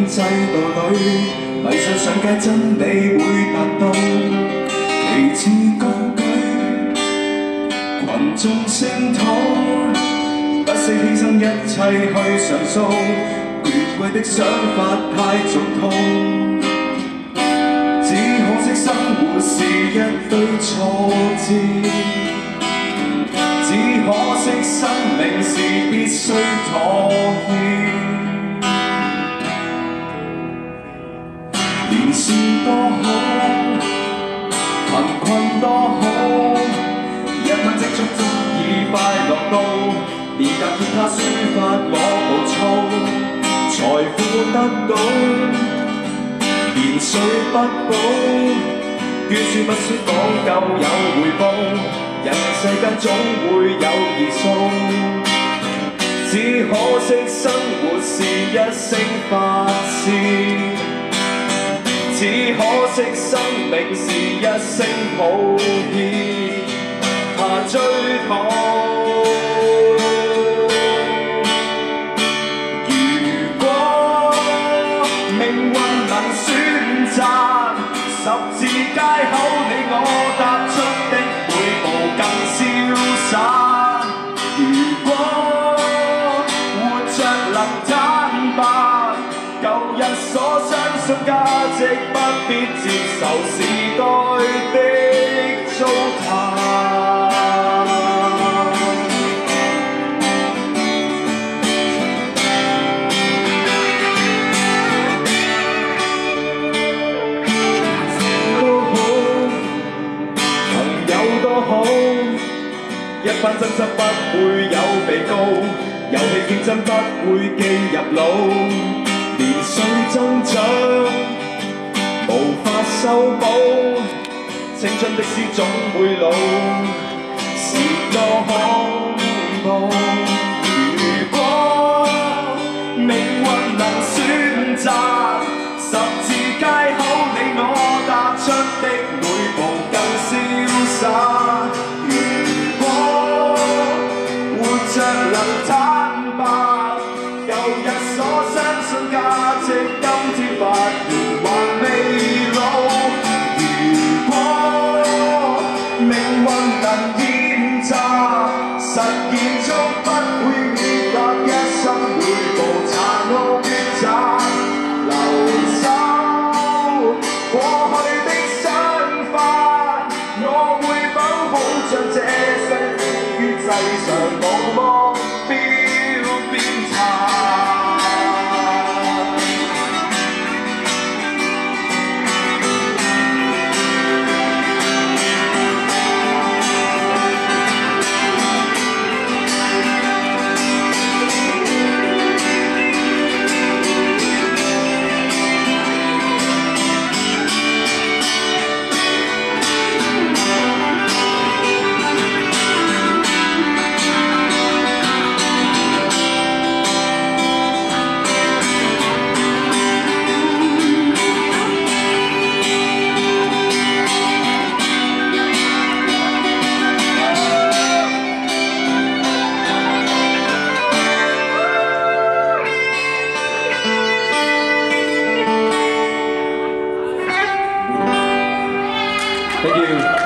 制度裏，迷信上界真理會達到旗幟高舉，群眾聲討，不惜犧牲一切去上訴，權貴的想法太俗套，只可惜生活是一堆錯字，只可惜生命是必須妥協。年少多好，貧困多好，一蚊積蓄足以快樂到，練習吉他抒發我暴躁，財富得到，年歲不保，捐書不需講究有回報，人世間總會有異數，只可惜生活是一聲發洩，只可惜生命是一聲抱歉，怕追討。如果命運能選擇，十字街口你我踏出的每步更瀟灑。如果活着能坦白，舊日所相信價值不必接受時代的糟蹋。都好，朋友都好，一班爭執不會有被告，遊戲競爭不會記入腦，年歲增長無法修補，青春的詩總會老，是多恐怖。如果命運能選擇，十字街口你我踏出的每步更瀟灑。如果活着能坦白，舊日所相信價值今天發現還未老。如果命運能演習，實現中不會滅落，一生每步殘酷抉擇，留守過去的想法，我會否好像這生於世上無目標鞭策。Thank you.